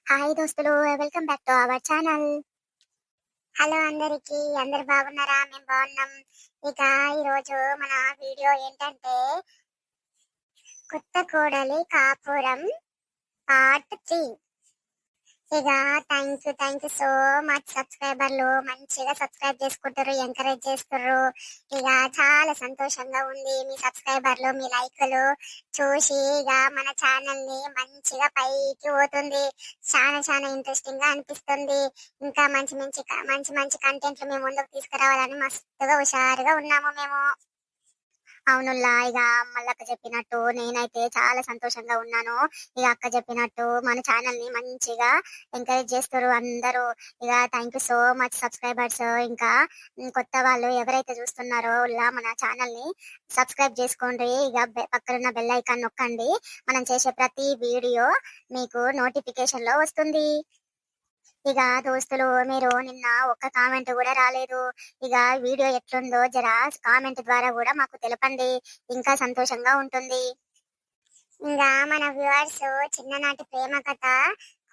Hi దోస్తులు, welcome back to our channel. Hello అందరికి, అందరు బాగున్నారా? మేము బాగున్నాం. ఇక ఈరోజు మన వీడియో ఏంటంటే కొత్త కోడలి కాపురం పార్ట్ 3. ఇక థ్యాంక్ యూ సో మచ్. సబ్స్క్రైబర్లు మంచిగా సబ్స్క్రైబ్ చేసుకుంటారు, ఎంకరేజ్ చేస్తారు. ఇక చాలా సంతోషంగా ఉంది మీ సబ్స్క్రైబర్లు, మీ లైక్లు చూసి. ఇక మన ఛానల్ ని మంచిగా పైకి పోతుంది. చాలా చాలా ఇంట్రెస్టింగ్ గా అనిపిస్తుంది. ఇంకా మంచి మంచి మంచి మంచి కంటెంట్లు మేము ముందుకు తీసుకురావాలని మస్తుగా హుషారుగా ఉన్నాము మేము. అవునుల్లా, ఇక మళ్ళక్క చెప్పినట్టు నేనైతే చాలా సంతోషంగా ఉన్నాను. ఇక అక్క చెప్పినట్టు మన ఛానల్ ని మంచిగా ఎంకరేజ్ చేస్తారు అందరూ. ఇక thank you so much subscribers. ఇంకా కొత్త వాళ్ళు ఎవరైతే చూస్తున్నారో ఇలా మన ఛానల్ ని సబ్స్క్రైబ్ చేసుకోండి. ఇక పక్కనున్న బెల్ ఐకాన్ నొక్కండి. మనం చేసే ప్రతి వీడియో మీకు నోటిఫికేషన్ లో వస్తుంది. ఇక దోస్తులు, మీరు నిన్న ఒక్క కామెంట్ కూడా రాలేదు. ఇక వీడియో ఎట్లుందో జరా కామెంట్ ద్వారా కూడా మాకు తెలపండి, ఇంకా సంతోషంగా ఉంటుంది. ఇంకా మన వ్యూవర్స్ చిన్ననాటి ప్రేమ కథ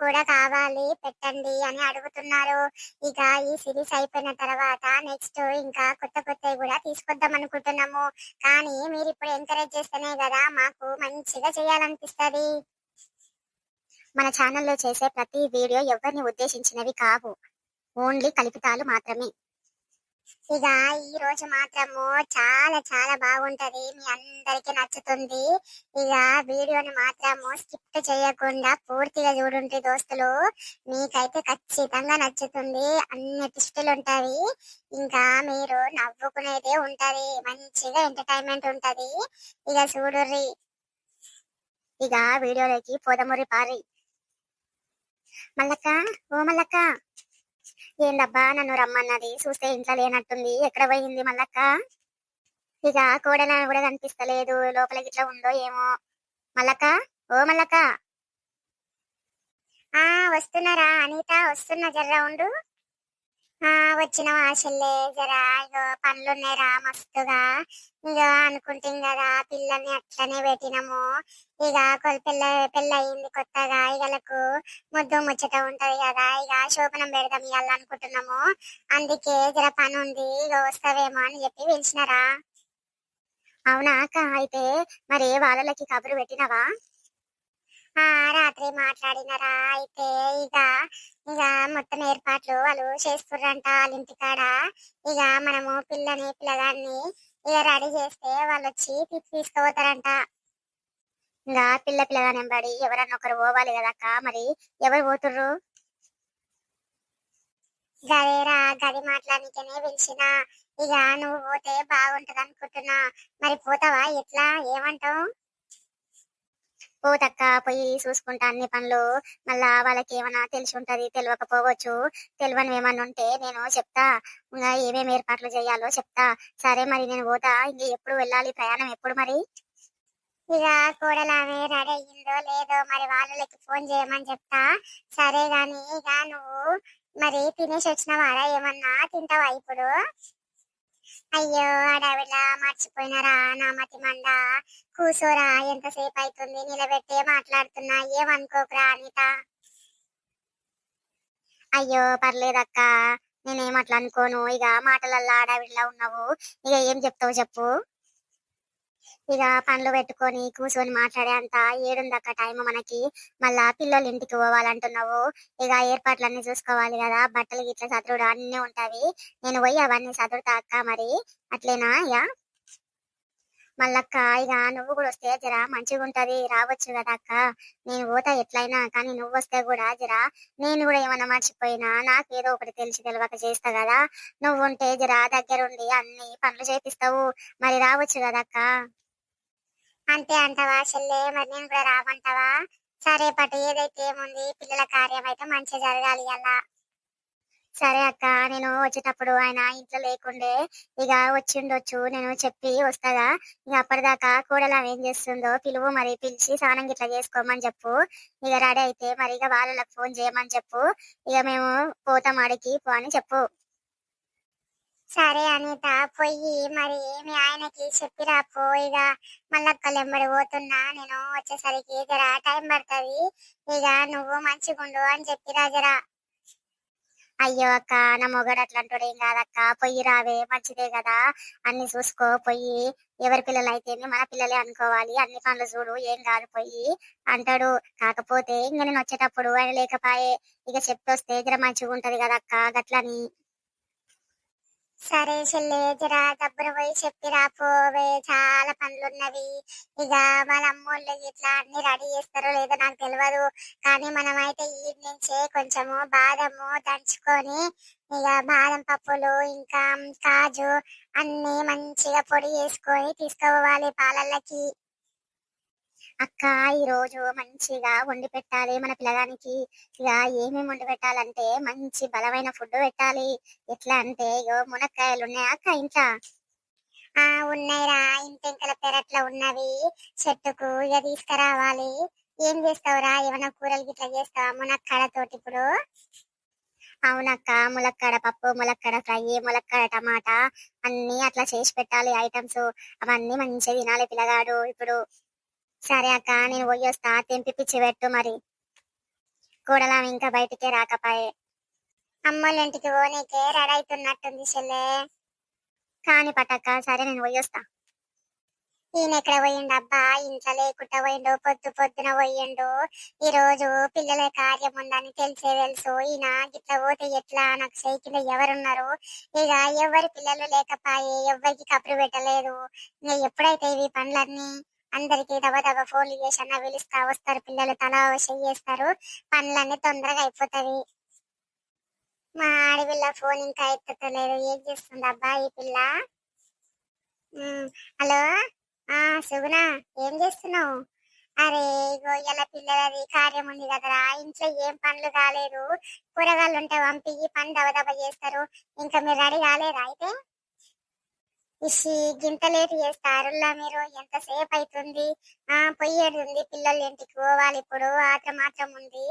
కూడా కావాలి పెట్టండి అని అడుగుతున్నారు. ఇక ఈ సిరీస్ అయిపోయిన తర్వాత నెక్స్ట్ ఇంకా కొత్త కొత్తవి కూడా తీసుకొద్దాం అనుకుంటున్నాము. కానీ మీరు ఇప్పుడు ఎంకరేజ్ చేస్తేనే కదా మాకు మంచిగా చేయాలనిపిస్తుంది. మన ఛానల్లో చేసే ప్రతి వీడియో ఎవరిని ఉద్దేశించినవి కావు, ఓన్లీ కల్పితాలు మాత్రమే. ఇక ఈ రోజు మాత్రము చాలా చాలా బాగుంటది, మీ అందరికి నచ్చుతుంది. ఇక వీడియోని మాత్రము స్కిప్ చేయకుండా పూర్తిగా చూడండి దోస్తులు, మీకైతే ఖచ్చితంగా నచ్చుతుంది. అన్ని ట్విస్టులు ఉంటాయి, ఇంకా మీరు నవ్వుకునేదే ఉంటది, మంచిగా ఎంటర్టైన్మెంట్ ఉంటది. ఇక చూడుర్రి. ఇక వీడియోలోకి పోదమురి పారి. మల్లక్క, ఓ మల్లక్క, ఏందబ్బా నన్ను రమ్మన్నది, చూస్తే ఇంట్లో లేనట్టుంది, ఎక్కడ పోయింది మల్లక్క? ఇక కోడల కూడా కనిపిస్తలేదు, లోపల గిట్లా ఉందో ఏమో. మల్లక్క, ఓ మల్లక్క. వస్తున్నారా అనిత? వస్తున్నా, జర్రా ఉండు. వచ్చిన ఆశల్లే, జరా ఇగో పనులున్నాయిరా మస్తుగా. ఇక అనుకుంటాం కదా, పిల్లల్ని అట్లనే పెట్టినాము. ఇక పెళ్ళి అయింది కొత్తగా, ఇగలకు ముద్దు ముచ్చట ఉంటది కదా, ఇక శోభనం పెడదాం ఇవాళ అనుకుంటున్నాము. అందుకే జర పని ఉంది, ఇక వస్తావేమో అని చెప్పి పిలిచినారా. అవునా అక్క? అయితే మరి వాళ్ళకి కబురు పెట్టినవా? రాత్రి మాట్లాడినరా. అయితే ఇక ఇక మొత్తం ఏర్పాట్లు వాళ్ళు చేస్తుర్రంట వాళ్ళ ఇంటికాడ. ఇక మనము పిల్లగాన్ని ఇక రెడీ చేస్తే వాళ్ళు వచ్చి తీసుకుపోతారంట. ఇంకా పిల్లగానే బడి ఎవరన్నా ఒకరు పోవాలి కదక్క, మరి ఎవరు పోతుర్రు? గదేరా, గది మాట్లాడనికనే పిలిచిన. ఇక నువ్వు పోతే బాగుంటది అనుకుంటున్నా, మరి పోతావా? ఎట్లా, ఏమంటావు? పోతక్క, పోయి చూసుకుంటా అన్ని పనులు. మళ్ళా వాళ్ళకి ఏమన్నా తెలిసి ఉంటది, తెలియకపోవచ్చు. తెలియని ఏమన్నా ఉంటే నేను చెప్తా, ఇంకా ఏమేమి ఏర్పాట్లు చేయాలో చెప్తా. సరే మరి నేను పోతా. ఇంక ఎప్పుడు వెళ్ళాలి, ప్రయాణం ఎప్పుడు మరి? ఇక కోడలామె రెడీ అయ్యిందో లేదో మరి వాళ్ళకి ఫోన్ చేయమని చెప్తా. సరే గాని ఇక నువ్వు మరి తినేసి వచ్చినవారా? ఏమన్నా తింటావా ఇప్పుడు? అయ్యో అడవిలా మర్చిపోయినారా, నా మతి మండ. కూసోరా, ఎంతసేపు అవుతుంది, నిలబెట్టే మాట్లాడుతున్నా, ఏమనుకోకురా అనిత. అయ్యో పర్లేదక్క, నేనేం అట్లా అనుకోను. ఇక మాటలల్లా అడవిలా ఉన్నావు, ఇక ఏం చెప్తావు చెప్పు. ఇక పనులు పెట్టుకొని కూర్చొని మాట్లాడే అంత ఏడుందక్క టైం మనకి. మళ్ళా పిల్లలు ఇంటికి పోవాలంటున్నావు, ఇక ఏర్పాట్లన్నీ చూసుకోవాలి కదా, బట్టలు గిట్ల చదురుడు అన్ని ఉంటాయి. నేను పోయి అవన్నీ చదురుతా అక్క, మరి అట్లేనా? ఇక మళ్ళక్క, ఇక నువ్వు కూడా వస్తే జరా మంచిగా ఉంటది, రావచ్చు కదా అక్క. నేను పోతా ఎట్లయినా, కానీ నువ్వు వస్తే కూడా జరా నేను కూడా ఏమన్నా మర్చిపోయినా నాకు ఏదో ఒకటి తెలిసి తెలియక చేస్తా కదా. నువ్వు ఉంటే జరా దగ్గరుండి అన్ని పనులు చేపిస్తావు, మరి రావచ్చు కదా అక్క. అంతే అంటావా చెల్లె? మరి నేను కూడా రామంటావా? సరే పట్టు, ఏదైతే ఏముంది, పిల్లల కార్యం అయితే మంచిగా జరగాలి అలా. సరే అక్క, నేను వచ్చేటప్పుడు ఆయన ఇంట్లో లేకుండే, ఇక వచ్చిండొచ్చు, నేను చెప్పి వస్తాగా. ఇక అప్పటిదాకా కోడలు ఆమె ఏం చేస్తుందో పిలువు, మరి పిలిచి స్నానం గిట్లా చేసుకోమని చెప్పు. ఇక రెడీ అయితే మరి ఇక వాళ్ళకి ఫోన్ చేయమని చెప్పు. ఇక మేము పోతాం అడిగి పో అని చెప్పు. సరే అనిత, పొయ్యి మరి మీ ఆయనకి చెప్పిరా పో. ఇక మళ్ళక్కలు ఎంబడి పోతున్నా నేను, వచ్చేసరికి జరా టైం పడుతుంది. ఇక నువ్వు మంచిగుండు అని చెప్పిరా జరా. అయ్యో అక్క, నా మొగడు అట్లాంటోడు ఏం కాదక్క, పొయ్యి రావే, మంచిదే కదా, అన్ని చూసుకో పొయ్యి. ఎవరి పిల్లలు అయితే మన పిల్లలే అనుకోవాలి, అన్ని పనులు చూడు, ఏం కాదు పొయ్యి అంటాడు. కాకపోతే ఇంక నేను వచ్చేటప్పుడు ఆయన లేకపాయే, ఇక చెప్పొస్తే జర మంచిగా ఉంటది కదా అక్క, గట్లని. సరే చెల్లె, జరా దబ్బున పోయి చెప్పిరా పోవే, చాలా పనులున్నవి. ఇక వాళ్ళ అమ్మోళ్ళు ఇట్లా అన్ని రెడీ చేస్తారో లేదో నాకు తెలియదు, కానీ మనమైతే ఈ నుంచే కొంచెము బాదము దంచుకొని, ఇక బాదం పప్పులు ఇంకా కాజు అన్ని మంచిగా పొడి చేసుకొని తీసుకోవాలి పాలల్లకి. అక్క, ఈ రోజు మంచిగా వండి పెట్టాలి మన పిల్లగానికి. ఇక ఏమేమి వండి పెట్టాలంటే మంచి బలమైన ఫుడ్ పెట్టాలి. ఎట్లా అంటే ఇగో మునక్కాయలు ఉన్నాయా అక్క ఇంట్లో? ఉన్నాయిరా, ఇంటెంకల పెరట్లో ఉన్నవి, చెట్టుకు ఇక తీసుకురావాలి. ఏం చేస్తావురా, ఏమైనా కూరలు గిట్లా చేస్తావా మునక్కాడ తోటి ఇప్పుడు? అవునక్క, ములక్కాడ పప్పు, ములక్కాడ ఫ్రై, ములక్కాడ టమాటా అన్ని అట్లా చేసి పెట్టాలి ఐటమ్స్. అవన్నీ మంచిగా తినాలి పిల్లగాడు ఇప్పుడు. సరే అక్క, నేను పోయొస్తా, తెంపిపిచ్చి పెట్టు మరి. కూడలా ఇంకా బయటికే రాకపాయే. అమ్మోళ్ళ ఇంటికి పోనీకే రెడీ అవుతున్నట్టుంది చెల్లె. కాని పట్టక్క, సరే నేను పోయొస్తా. ఈయన ఎక్కడ పోయిండు అబ్బా, ఇంట్లో లేకుండా పోయిండు, పొద్దు పొద్దున పోయిండు. ఈ రోజు పిల్లల కార్యం ఉందని తెలుసు. ఈయన గిట్ల పోతే ఎట్లా, నాకు చేయి కింద ఎవరున్నారు? ఇక ఎవరి పిల్లలు లేకపాయే, ఎవరికి కబురు పెట్టలేదు. ఇక ఎప్పుడైతే ఇవి పనులన్నీ అందరికి దబ దబ ఫోన్లు చేసి అన్న పిలుస్తా వస్తారు పిల్లలు, తల చేస్తారు, పనులన్నీ తొందరగా అయిపోతాయి. మా ఆడపిల్ల ఫోన్ ఇంకా ఎత్తుతలేదు, ఏం చేస్తుంది అబ్బా ఈ పిల్ల? హలో, సుగుణ, ఏం చేస్తున్నావు? అరే ఇగో ఇలా పిల్లలది కార్యం ఉంది కదరా, ఇంట్లో ఏం పనులు కాలేదు, కూరగాయలు ఉంటే పంపి పని దబ దబ చేస్తారు. ఇంకా మీరు రెడీ కాలేరా అయితే? ఇషి గింత లేట్ చేస్తారులా మీరు, ఎంతసేపు అవుతుంది? పొయ్యేది ఉంది, పిల్లల ఇంటికి పోవాలి ఇప్పుడు, ఆత్రం మాత్రం ఉంది,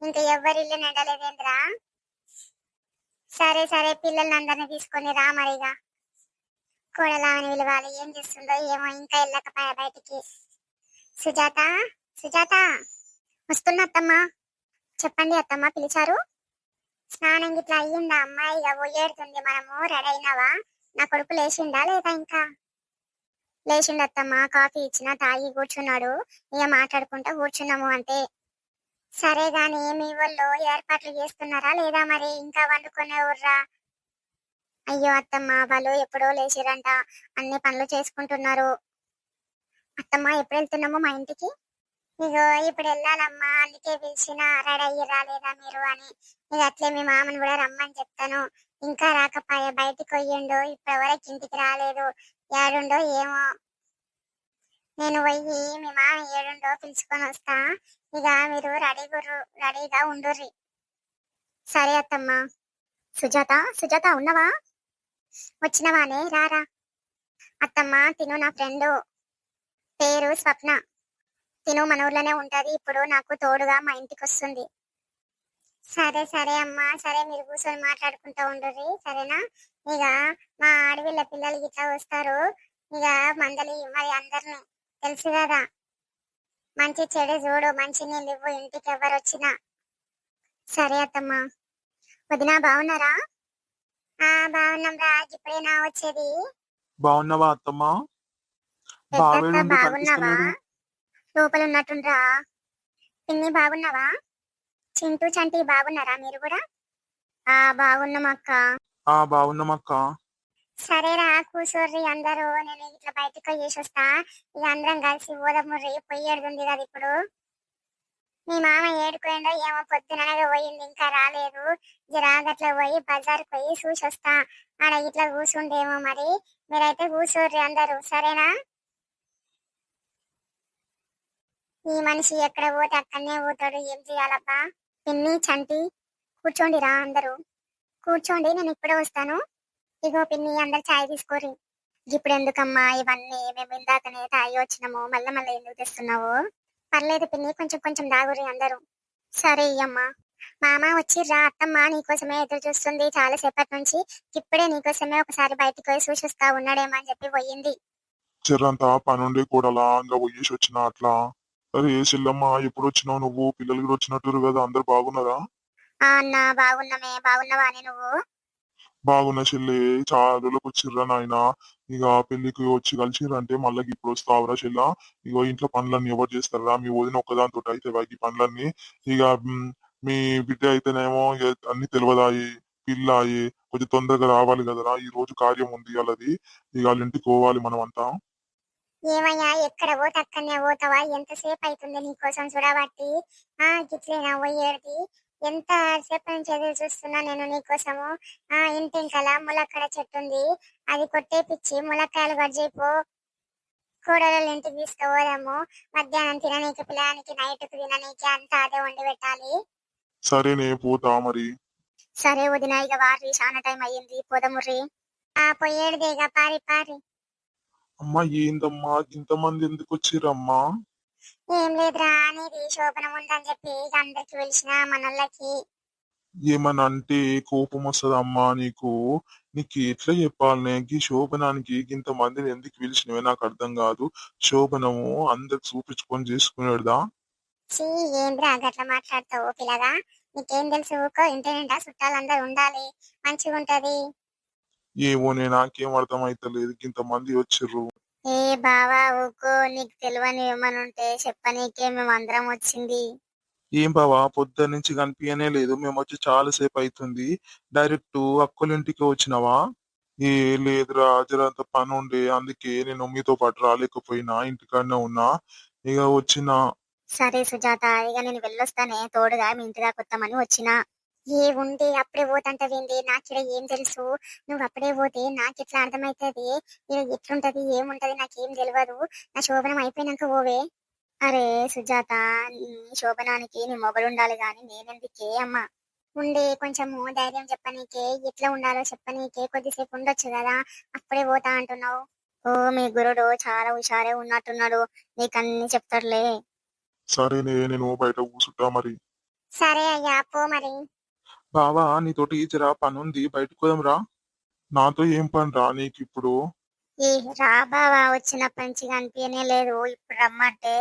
ఇంకా ఎవరి ఇల్లు నిండలేదేంద్రా. సరే సరే, పిల్లల్ని అందరినీ తీసుకొని రా మరిగా. కోడలా అని విలువాలి, ఏం చేస్తుందో ఏమో, ఇంకా వెళ్ళకపోయా బయటికి. సుజాత, సుజాత, వస్తున్నా అత్తమ్మా. చెప్పండి అత్తమ్మ, పిలిచారు? స్నానం గిట్లా అయ్యిందా అమ్మా? ఇక పోయేడుతుంది, మనము రెడీ అయినావా? నా కొడుకు లేచిండా లేదా ఇంకా? లేచిండు అత్తమ్మ, కాఫీ ఇచ్చిన తాగి కూర్చున్నాడు, ఇక మాట్లాడుకుంటా కూర్చున్నాము అంతే. సరే గాని మీ వాళ్ళు ఏర్పాట్లు చేస్తున్నారా లేదా మరి, ఇంకా వండుకునే ఊర్రా? అయ్యో అత్తమ్మ, వాళ్ళు ఎప్పుడో లేచిరంట, అన్ని పనులు చేసుకుంటున్నారు. అత్తమ్మ, ఎప్పుడు వెళ్తున్నాము మా ఇంటికి? ఇగో ఇప్పుడు వెళ్ళాలమ్మా, అందుకే పిలిచిన, రెడీ అయ్యి రాలేదా మీరు అని. ఇక అట్లే మీ మామని కూడా రమ్మని చెప్తాను, ఇంకా రాకపోయే, బయటికి పోయిండు, ఇప్పటివరకు ఇంటికి రాలేదు, ఏడుండో ఏమో. నేను పోయి మీ మామ ఏడుండో పిలుచుకొని వస్తా, ఇక మీరు రెడీగా ఉండుర్రి. సరే అత్తమ్మ. సుజాత, సుజాత ఉన్నవా? వచ్చినవానే, రారా. అత్తమ్మ, తిను నా ఫ్రెండ్, పేరు స్వప్న, తిను మన ఊర్లోనే ఉంటది, ఇప్పుడు నాకు తోడుగా మా ఇంటికి వస్తుంది. సరే సరే అమ్మా, సరే మీరు కూర్చొని మాట్లాడుకుంటూ ఉండుర్రి, సరేనా? ఇక మా ఆడవిళ్ళ పిల్లలు ఇట్లా వస్తారు, ఇక మందలి మరి అందరిని తెలుసు కదా, మంచి చెడు చూడు, మంచి నీళ్ళు ఇవ్వు ఇంటికి ఎవరు వచ్చినా. సరే అత్తమ్మా. వదినా, బాగున్నారా? బాగున్నాం రా, ఇప్పుడేనా వచ్చేది? బాగున్నావా అత్తమ్మా? పెద్దత్త బాగున్నావా? లోపల ఉన్నట్టుండ్రా. పిన్ని బాగున్నావా? చింటూ చంటి బాగున్నారా మీరు కూడా? బాగున్నాం అక్క. బాగున్నాం అక్క. సరేరా, కూర్చోర్రి అందరూ, నేను ఇట్లా బయటకు పోయేసి వస్తా, ఇక అందరం కలిసి పోదముర్రి, పొయ్యేడుంది కదా ఇప్పుడు. మీ మామ ఏడుకోయిండో ఏమో, పొద్దుననగా పోయింది, ఇంకా రాలేదు. జరాగట్లా పోయి బజార్కి పోయి చూసి వస్తా, ఆడ ఇట్లా కూర్చుండేమో మరి. మీరైతే కూర్చోర్రి అందరూ, సరేనా? ఈ మనిషి ఎక్కడ పోతే అక్కడనే పోతాడు, ఏం చేయాలబ్బా? పిన్ని, చంటి, కూర్చోండిరా అందరూ, కూర్చోండి, నేను ఇప్పుడే వస్తాను. ఇగో పిన్ని, అందరు చాయ్ తీసుకోరి. ఇప్పుడు ఎందుకమ్మా ఇవన్నీ, మేము ఇందాకనే తాగి వచ్చినాము, మళ్ళీ మళ్ళీ ఎందుకు తెస్తున్నావు? పర్లేదు పిన్ని, కొంచెం కొంచెం దాగురి అందరూ. సరే అమ్మా. మామ వచ్చిర్రా, అత్తమ్మ నీకోసమే ఎదురు చూస్తుంది చాలా సేపటి నుంచి. ఇప్పుడే నీకోసమే ఒకసారి బయటికి పోయి చూసిస్తా ఉన్నాడేమో అని చెప్పి పోయింది. చెర్రంతా పనుండి కూడలా ఇంకా పోయేసి వచ్చిన అట్లా. సరే చెల్లమ్మ ఎప్పుడు వచ్చినావు నువ్వు? పిల్లలు కూడా వచ్చినట్టురు కదా, అందరు బాగున్నారా? ఆ అన్న బాగున్నమే, బాగున్నవా అని నువ్వు? బాగున్న చెల్లి. చాలా రోజులకు వచ్చిర్రా నాయన. ఇక పెళ్లికి వచ్చి కలిసిర్రంటే మళ్ళీ ఇప్పుడు వస్తావురా చెల్ల. ఇగో ఇంట్లో పనులన్నీ ఎవరు చేస్తారా? మీ వదిన ఒక్కదాంతో అయితే ఈ పనులన్నీ. ఇక మీ బిడ్డ అయితేనేమో ఇక అన్ని తెలియదాయి, పిల్లాయి, కొంచెం తొందరగా రావాలి కదరా, ఈ రోజు కార్యం ఉంది వాళ్ళది. ఇక వాళ్ళ ఇంటికి పోవాలి మనం అంతా. ఏమయ్యా ఎక్కడ పోతే అక్కడనే పోతావా? ఎంతసేపు అవుతుంది నీకోసం చూడబట్టి. గిట్లేనా పోయేది? ఎంత సేపు నుంచి ఎదురు చూస్తున్నా నేను నీకోసము. ఇంటింకల ములక్కడ చెట్టు ఉంది, అది కొట్టేపిచ్చి ములక్కాయలు కట్ చేయిపో. కూడల ఇంటికి తీసుకుపోదాము. మధ్యాహ్నం తిననీకి, పిల్లనికి నైట్కి తిననీకి అంతా అదే వండి పెట్టాలి. సరేనే పోతా మరి. సరే వదిన, ఇక వారి చాలా టైం అయ్యింది, పోదముర్రి. పోయేడుదేగా, పారి పారి. అమ్మా ఏందమ్మా ఇంతమంది ఎందుకు వచ్చిర్రమ్మా? ఏం లేదురా, అనేది శోభనం ఉందని చెప్పి ఇక అందరికి పిలిచిన మనోళ్ళకి. ఏమన్నా అంటే కోపం వస్తదమ్మా నీకు? నీకు ఎట్లా చెప్పాలనే? గీ శోభనానికి ఇంత మందిని ఎందుకు పిలిచినవే నాకు అర్థం కాదు. శోభనము అందరికి చూపించుకొని చేసుకునేదా? చీ, ఏంద్రా గట్లా మాట్లాడతావు పిల్లగా? నీకేం తెలుసు? ఊకో, ఇంటి నిండా చుట్టాలందరూ ఉండాలి, మంచిగా ఉంటది. ఏమోనే, నాకేం అర్థం అయితలేదు, ఇంత మంది వచ్చిర్రు. ఏ బావా ఊకో, నీకు తెలియని ఏమని ఉంటే చెప్పనీకే మేము అందరం వచ్చింది. ఏం బావా పొద్దున్న నుంచి కనిపించనే లేదు, మేము వచ్చి చాలా సేపు అవుతుంది. డైరెక్ట్ అక్కలింటికి వచ్చినావా? ఏ లేదురా, జరంత పని ఉండే, అందుకే నేను మీతో పాటు రాలేకపోయినా, ఇంటికాడనే ఉన్నా. ఇక వచ్చిన. సరే సుజాత, ఇక నేను వెళ్ళొస్తానే, తోడుగా మీ ఇంటి దాకా వస్తామని వచ్చిన. ఏ ఉండి అప్పుడే పోతంటవేంది? నాకిడ ఏం తెలుసు? నువ్వు అప్పుడే పోతే నాకెట్లా అర్థమైతుంది? ఇక ఎట్లుంటది ఏముంటది నాకేం తెలియదు. నా శోభనం అయిపోయినాక పోవే. అరే సుజాత, నీ శోభనానికి నీ మొగలు ఉండాలి గాని నేనెందుకే అమ్మా? ఉండే కొంచెము ధైర్యం చెప్పనీకే, ఎట్లా ఉండాలో చెప్పనీకే కొద్దిసేపు ఉండొచ్చు కదా, అప్పుడే పోతా అంటున్నావు. ఓ మీ గురుడు చాలా హుషారే ఉన్నట్టున్నాడు, నీకన్నీ చెప్తాడులే. సరేనే, నేను బయట కూర్చుంటా మరి. సరే అయ్యా, పో మరి. బావా నీతోటి జరా పనుంది, బయటకు పోదాం రా. నాతో ఏం పని రా నీకు ఇప్పుడు? ఏ రా బావా, వచ్చినప్పటి నుంచి కనిపించనే లేదు, ఇప్పుడు రమ్మంటే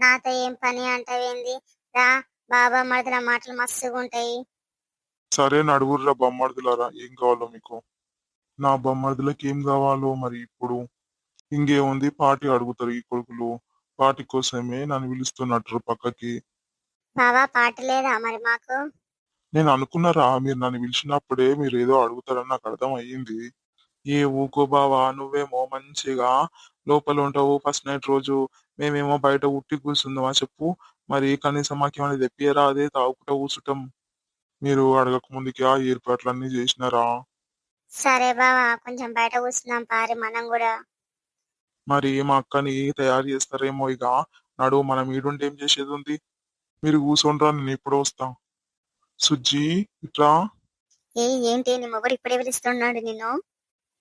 నాతో ఏం పని అంటావేంది? రా, బాబా మరదల మాటలు మస్తుగా ఉంటాయి. సరే నడుగుర్రా బొమ్మర్దులారా, ఏం కావాలో మీకు? నా బొమ్మర్దులకి ఏం కావాలో మరి ఇప్పుడు? ఇంకేముంది, పార్టీ అడుగుతారు ఈ కొడుకులు. పార్టీ కోసమే నన్ను పిలుస్తున్నట్టు పక్కకి. బావా పాట లేదా మరి మాకు? నేను అనుకున్నారా, మీరు నన్ను పిలిచినప్పుడే మీరు ఏదో అడుగుతారని నాకు అర్థం అయ్యింది. ఏ ఊకో బావా, నువ్వేమో మంచిగా లోపల ఉంటావు ఫస్ట్ నైట్ రోజు, మేమేమో బయట ఉట్టి కూర్చుందామా చెప్పు? మరి కనీసం మాకేమైనా తెప్పియరా, అదే తాగుకుంటా కూర్చుంటాం. మీరు అడగక ముందుకే ఆ ఏర్పాట్లన్నీ చేసినారా? సరే బావా, కొంచెం బయట కూర్చున్నాం పారి మనం కూడా. మరి మా అక్కని తయారు చేస్తారేమో ఇక. నడువు, మనం ఈడుండి ఏం చేసేది ఉంది? మీరు కూర్చోండ్రా, నేను ఇప్పుడు వస్తా. సుజ్జి ఇట్రా. ఏంటి నీ మొగుడు ఇప్పుడే పిలుస్తున్నాడు నిన్ను?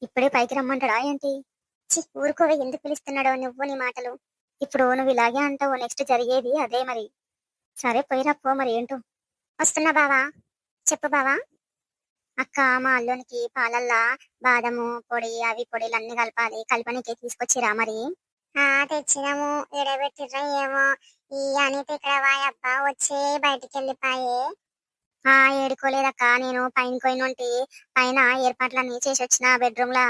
ఇప్పుడే పైకి రమ్మంటాడా ఏంటి? ఊరుకోవే, ఎందుకు పిలుస్తున్నాడో నువ్వు నీ మాటలు. ఇప్పుడు నువ్వు ఇలాగే అంటావు, నెక్స్ట్ జరిగేది అదే మరి. సరే పోయిరా పో, మరి ఏంటో. వస్తున్నా బావా. చెప్పు బావా. అక్క, మా అల్లునికి పాలల్లా బాదము పొడి అవి పొడిలు అన్ని కలపాలి, కలపనికి తీసుకొచ్చిరా మరి? తెచ్చినాము, ఎడబెట్టిర్రా ఏమో. ఈ అనిత ఇక్కడ వాయబ్బా వచ్చే బయటికి వెళ్ళిపాయే. ఏడుకోలేదక్క, నేను పైన పోయినంటి, పైన ఏర్పాట్లన్నీ చేసి వచ్చిన బెడ్రూమ్ లా.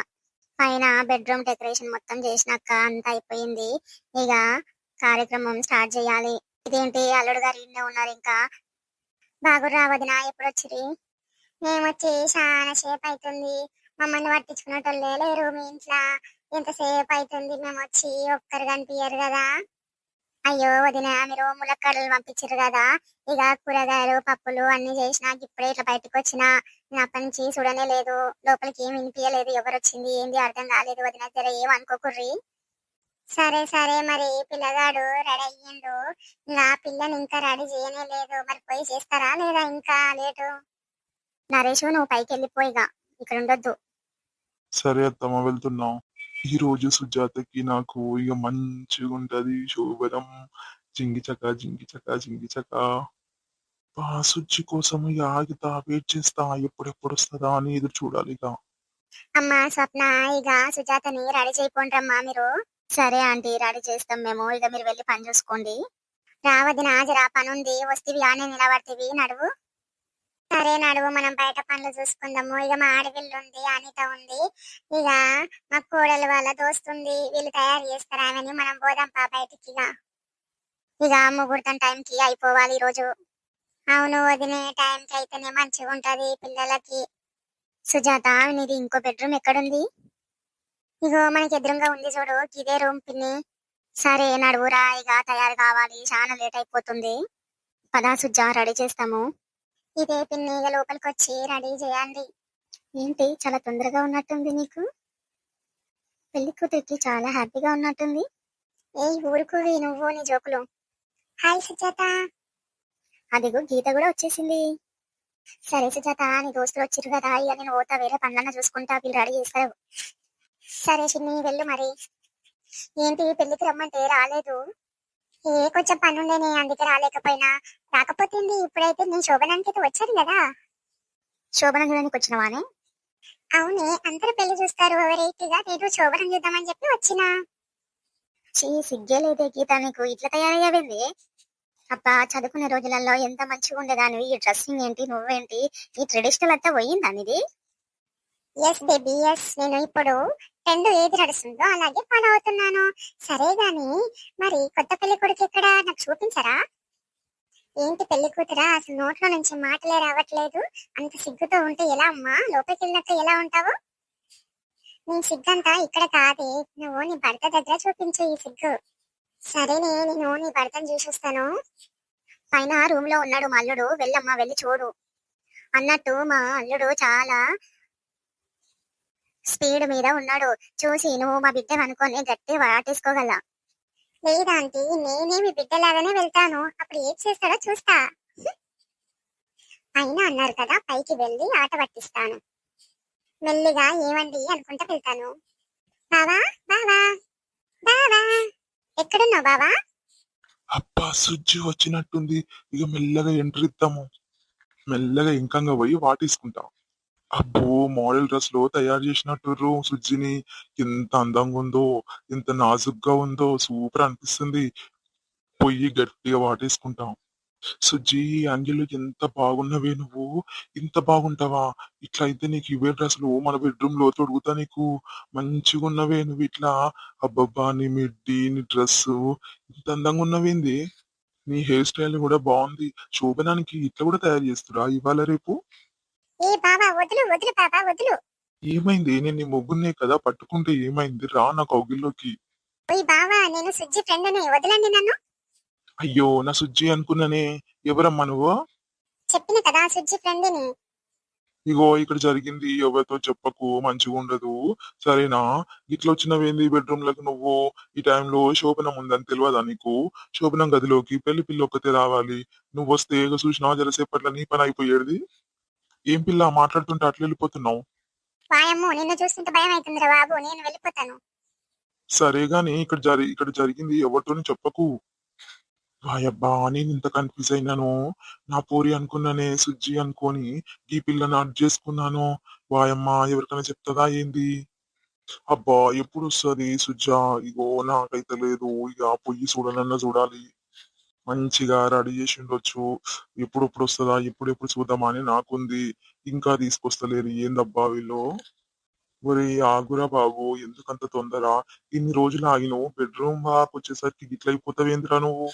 పైన బెడ్రూమ్ డెకరేషన్ మొత్తం చేసినాక అంతా అయిపోయింది. ఇక కార్యక్రమం స్టార్ట్ చేయాలి. ఇదేంటి అల్లుడు గారు ఇండే ఉన్నారు ఇంకా? బాగుర్రా వదినా, ఎప్పుడు వచ్చిరి? మేమొచ్చి చాలా సేపు అవుతుంది, మమ్మల్ని పట్టించుకునేటోళ్ళే లేరు మీ ఇంట్లో. ఎంతసేపు అవుతుంది మేము వచ్చి, ఒక్కరు కనిపించరు కదా. అయ్యో వదిన, మీరు ములక్కడలు పంపించారు కదా, ఇక కూరగాయలు పప్పులు అన్ని చేసినా ఇప్పుడే ఇట్లా బయటకు వచ్చిన. నేను అప్పటి నుంచి చూడనే లేదు, లోపలికి ఏం వినిపించలేదు, ఎవరు వచ్చింది ఏంది అర్థం కాలేదు వదిన, జర ఏం అనుకోకుర్రి. సరే సరే, మరి పిల్లగాడు రెడీ అయ్యిండు, ఇంకా పిల్లని ఇంకా రెడీ చేయనే లేదు, మరి పోయి చేస్తారా లేదా ఇంకా లేటు? నరేష్, నువ్వు పైకి వెళ్ళిపోయిగా, ఇక్కడ ఉండొద్దు. సరే అత్తమ్మ, వెళ్తున్నాం. ఈ రోజు సుజాతకి నాకు ఇక మంచిగా ఉంటది శోభనం. జింగి చక జింగి చక జింగి చక. సుజ్జి కోసం ఇక ఆగితా వెయిట్ చేస్తా ఎప్పుడెప్పుడు వస్తుందా అని ఎదురు చూడాలి ఇక. అమ్మా స్వప్న, ఇక సుజాతని రెడీ చేయకుండ్రమ్మా మీరు. సరే ఆంటీ, రెడీ చేస్తాం మేము. ఇక మీరు వెళ్ళి పని చూసుకోండి. రావదిన జరా పనుంది, వస్తేవి ఆనే నిలబడితేవి. నడువు. సరే నడువు, మనం బయట పనులు చూసుకుందాము. ఇక మా ఆడవిల్లు ఉంది, అనిత ఉంది, ఇక మా కోడలు వాళ్ళ దోస్తుంది, వీళ్ళు తయారు చేస్తారు ఆమెని. మనం పోదాం పా బయటికి. ఇక ముహూర్తం టైంకి అయిపోవాలి ఈ రోజు. అవును వదినే, టైంకి అయితేనే మంచిగా ఉంటది పిల్లలకి. సుజాత, నీది ఇంకో బెడ్రూమ్ ఎక్కడుంది? ఇగో మనకి ఎదురుగా ఉంది చూడు, ఇదే రూమ్ పిన్ని. సరే నడువురా, ఇక తయారు కావాలి, చాలా లేట్ అయిపోతుంది. పదా సుజా, రెడీ చేస్తాము. ఇదే పిన్ని, ఇక లోపలికి వచ్చి రెడీ చేయండి. ఏంటి చాలా తొందరగా ఉన్నట్టుంది నీకు? పెళ్లి కూతురికి చాలా హ్యాపీగా ఉన్నట్టుంది. ఏ ఊరుకువి నువ్వు నీ జోకులు. హాయ్ సుజాత. అదిగో గీత కూడా వచ్చేసింది. సరే సుజాత, నీ దోస్తులు వచ్చిరు కదా, ఇక నేను పోతా, వేరే పనులన్నా చూసుకుంటా, వీళ్ళు రెడీ చేస్తారు. సరే చిన్ని, వెళ్ళు మరి. ఏంటి పెళ్లికి రమ్మంటే రాలేదు? కొంచెం పని ఉండేనే, అందుకే రాలేకపోయినా. రాకపోతే ఇప్పుడైతే నీ శోభనానికి అయితే వచ్చాను కదా. శోభనం చూడడానికి వచ్చినవానే? అవునే, అందరూ పెళ్లి చూస్తారు వెరైటీగా, నేను శోభనం చూద్దామని చెప్పి వచ్చిన. సిగ్గే లేదే గీత నీకు, ఇట్లా తయారయ్యావేంది? అబ్బా, చదువుకునే రోజులలో ఎంత మంచిగా ఉండేదానివి, ఈ డ్రెస్సింగ్ ఏంటి, నువ్వేంటి, ఈ ట్రెడిషనల్ అంతా పోయిందా నీది? ఎస్ బేబీ ఎస్, నేను ఇప్పుడు ట్రెండ్ ఏది నడుస్తుందో అలాగే ఫాలో అవుతున్నాను. సరే గాని, మరి కొత్త పెళ్లి కొడుకు ఎక్కడ, నాకు చూపించరా? ఏంటి పెళ్లి కూతురా, అసలు నోట్లో నుంచి మాటలే రావట్లేదు. అంత సిగ్గుతో ఉంటే ఎలా అమ్మా, లోపలికి వెళ్ళినాక ఎలా ఉంటావు? నీ సిగ్గంతా ఇక్కడ కాదే, నువ్వు నీ భర్త దగ్గర చూపించు ఈ సిగ్గు. సరేనే, నేను నీ భర్తను చూసొస్తాను. పైన రూమ్ లో ఉన్నాడు మా అల్లుడు, వెళ్ళమ్మా వెళ్ళి చూడు. అన్నట్టు మా అల్లుడు చాలా స్పీడ్ మీద ఉన్నాడు, చూసి నువ్వు మా బిడ్డ అనుకొని గట్టి వాటేసుకోగల. లేదాంటీ, నేనే మీ బిడ్డలాగానే వెళ్తాను, అప్పుడు ఏం చేస్తాడో చూస్తా. అయినా అన్నారు కదా, పైకి వెళ్ళి ఆట పట్టిస్తాను. మెల్లిగా ఏమండి అనుకుంటా వెళ్తాను. బావా బావా బావా, ఎక్కడున్నావు బావా? అబ్బా సుజ్జి వచ్చినట్టుంది, ఇక మెల్లగా ఎంట్రీ ఇద్దాము. మెల్లగా ఇంకంగా పోయి వాటేసుకుంటాం. అబ్బో, మోడల్ డ్రెస్ లో తయారు చేసినట్టు సుజ్జిని. ఎంత అందంగా ఉందో, ఎంత నాజుగ్గా ఉందో, సూపర్ అనిపిస్తుంది. పొయ్యి గట్టిగా వాటేసుకుంటాం. సుజ్జి, యాంగిల్ ఎంత బాగున్నవే నువ్వు, ఇంత బాగుంటావా? ఇట్లా అయితే నీకు ఇవే డ్రెస్సులు మన బెడ్రూమ్ లో తొడుగుతా నీకు. మంచిగా ఉన్నవే నువ్వు ఇట్లా. అబ్బబ్బా, నీ మిడ్డి, నీ డ్రెస్ ఇంత అందంగా ఉన్నవేంది? నీ హెయిర్ స్టైల్ కూడా బాగుంది. శోభనానికి ఇట్లా కూడా తయారు చేస్తురా ఇవాళ రేపు? ఏ బావా, వదులు వదులు బాబా వదులు. ఏమైంది? నేను నీ ముగ్గురునే కదా పట్టుకుంటే ఏమైంది? రా నా కౌగిల్లోకి. ఓయ్ బావా, నేను సుజ్జి ఫ్రెండ్ని, వదలండి నన్ను. అయ్యో, నా సుజ్జి అనుకున్నానే. ఎవరమ్మా నువ్వు? చెప్పిన కదా సుజ్జి ఫ్రెండ్ని. ఇగో ఇక్కడ జరిగింది ఎవరితో చెప్పకు, మంచిగా ఉండదు, సరేనా? ఇట్లా వచ్చినవేంది బెడ్రూమ్ లకు నువ్వు? ఈ టైంలో శోభనం ఉందని తెలియదా నీకు? శోభనం గదిలోకి పెళ్లి పిల్ల ఒక్కతే రావాలి. నువ్వు వస్తే చూసినా జరసేపట్ల నీ పని అయిపోయేది. ఏం పిల్ల మాట్లాడుతుంటే అట్లా వెళ్ళిపోతున్నావు? వాయమ్మో, నిన్ను చూస్తుంటే భయం అవుతుందిరా బాబు, నేను వెళ్ళిపోతాను. సరే గాని ఇక్కడ జరిగింది ఎవరితోని చెప్పకు. వాయబ్బా, నేను ఇంత కన్ఫ్యూజ్ అయినాను. నా పోరి అనుకున్నానే సుజ్జి అనుకోని ఈ పిల్లని అడ్ చేసుకున్నాను. వాయమ్మ, ఎవరికైనా చెప్తుందా ఏంది? అబ్బా, ఎప్పుడు వస్తుంది సుజ్జా? ఇగో నాకైతే లేదు, ఇక పొయ్యి చూడాలన్నా చూడాలి. మంచిగా రెడీ చేసి ఉండొచ్చు. ఎప్పుడెప్పుడు వస్తుందా, ఎప్పుడెప్పుడు చూద్దామా అని నాకుంది. ఇంకా తీసుకొస్తలేరు, ఏందబ్బా వీళ్ళు? ఒరే ఆగురా బాబు, ఎందుకంత తొందర? ఇన్ని రోజులు ఆగిను, బెడ్రూమ్ వాకు వచ్చేసరికి గిట్ల అయిపోతావేంద్రా నువ్వు?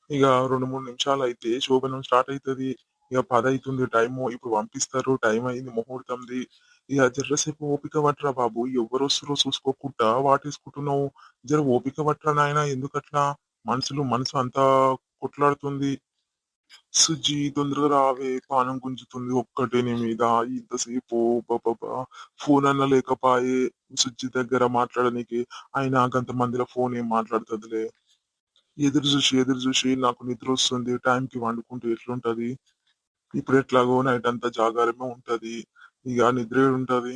ఇక 2-3 నిమిషాలు అయితే శోభనం స్టార్ట్ అవుతుంది. ఇక 10 అవుతుంది టైము, ఇప్పుడు పంపిస్తారు, టైం అయింది ముహూర్తంది. ఇక జర్రసేపు ఓపిక పట్టరా బాబు, ఎవరు వస్తారో చూసుకోకుండా వాటేసుకుంటున్నావు. జర ఓపిక పట్టరా నాయన, ఎందుకట్లా? మనసు అంతా కొట్లాడుతుంది. సుజ్జి, తొందరగా రావే, పానం గుంజుతుంది ఒక్కటే నీ మీద. ఇంతసేపు బాబా, ఫోన్ అన్న లేకపాయే సుజ్జి దగ్గర మాట్లాడనీకి. అయినా గంత మందిలో ఫోన్ ఏం మాట్లాడుతుందిలే. ఎదురు చూసి నాకు నిద్ర వస్తుంది. టైంకి వండుకుంటే ఎట్లుంటది? ఇప్పుడు ఎట్లాగో నైట్ అంతా జాగారమే ఉంటది, ఇక నిద్రే ఉంటది.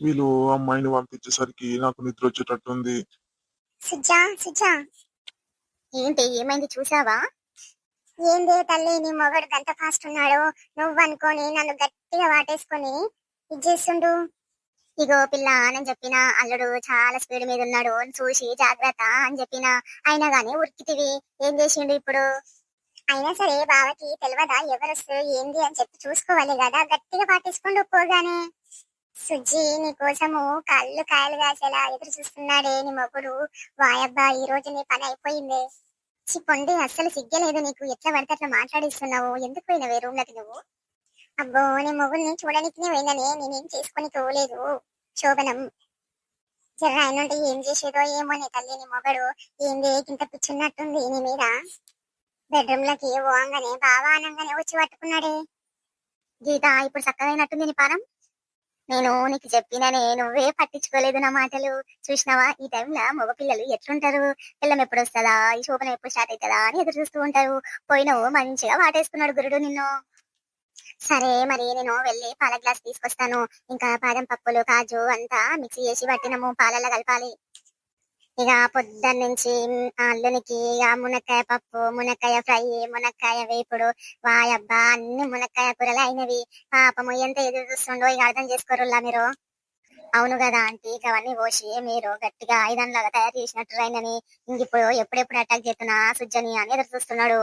వీళ్ళు అమ్మాయిని పంపించేసరికి నాకు నిద్ర వచ్చేటట్టుంది. సుజా సుజా, ఏంటి ఏమైంది చూసావా? ఏందే తల్లి నీ మొగడు గంత ఫాస్ట్ ఉన్నాడు, నువ్వు అనుకొని నన్ను గట్టిగా వాటేసుకొని ఇది చేస్తుండు. ఇగో పిల్ల అని చెప్పిన అల్లుడు చాలా స్పీడ్ మీద ఉన్నాడు చూసి జాగ్రత్త అని చెప్పిన, అయినా గానీ ఉరికితివి. ఏం చేసిండు ఇప్పుడు? అయినా సరే బావకి తెలియదా ఎవరొస్తు ఏంది అని చెప్పి చూసుకోవాలి కదా, గట్టిగా పాటేసుకొని ఒప్పుకోగానే. సుజ్జి నీ కోసము కళ్ళు కాయలు కాసేలా ఎదురు చూస్తున్నాడే నీ మొగుడు. వాయబ్బా ఈ రోజు నీ పని అయిపోయింది. చిప్పొండి అస్సలు సిగ్గలేదు నీకు, ఎట్లా పడితే అట్లా మాట్లాడిస్తున్నావు. ఎందుకు పోయినవే రూమ్ లకి నువ్వు? అబ్బో నీ మొగుడిని చూడనికినే పోయిందనే, నేనేం చేసుకొని తోలేదు శోభనం. జర ఆయన ఏం చేసేదో ఏమో నీ తల్లి నీ మొగడు. ఏంది ఇంత పిచ్చున్నట్టుంది నీ మీద. బెడ్రూమ్ లకి పోగానే బావా అనంగానే వచ్చి పట్టుకున్నాడే. గీత ఇప్పుడు చక్కగైనట్టుంది నీ పానం. నేను నీకు చెప్పిననే, నువ్వే పట్టించుకోలేదు నా మాటలు. చూసినావా ఈ టైంలో మగపిల్లలు ఎట్లుంటారు, పిల్లం ఎప్పుడు వస్తుందా, ఈ శోభన ఎప్పుడు స్టార్ట్ అవుతుందా అని ఎదురు చూస్తూ ఉంటారు. పోయినవు మంచిగా వాటేసుకున్నాడు గురుడు నిన్ను. సరే మరి నేను వెళ్ళి పాల గ్లాస్ తీసుకొస్తాను. ఇంకా బాదం పప్పులు కాజు అంతా మిక్సీ చేసి పట్టినము, పాలల్లో కలపాలి. ఇక పొద్దున్న నుంచి అల్లునికి ఇక మునక్కాయ పప్పు, మునక్కాయ ఫ్రై, మునక్కాయ వేపుడు, వాయబ్బా అన్ని మునక్కాయ కూరలు అయినవి. పాపము ఎంత ఎదురు చూస్తుండో ఇక అర్థం చేసుకోరులా మీరు. అవును కదా ఆంటీ, ఇక అవన్నీ పోసి మీరు గట్టిగా ఆయుధంలాగా తయారు చేసినట్టు రైనని ఇంకిప్పుడు ఎప్పుడెప్పుడు అటాక్ చేస్తున్నా సుజ్జని అని ఎదురు చూస్తున్నాడు.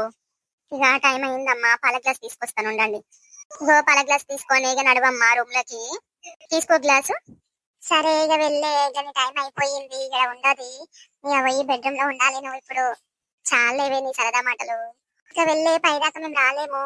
ఇక టైం అయిందమ్మా, పాల గ్లాస్ తీసుకొస్తాను ఉండండి. ఇగో పాల గ్లాస్ తీసుకొని ఇక నడవమ్మా రూమ్ లోకి. తీసుకో గ్లాసు. సరే ఇక వెళ్ళే, ఇక నీ టైం అయిపోయింది, ఇక్కడ ఉండదు. ఇక పోయి బెడ్రూమ్ లో ఉండాలి నువ్వు ఇప్పుడు. చాలేవే నీ సరదా మాటలు. ఇక వెళ్ళే, పైదాకా మేము రాలేము.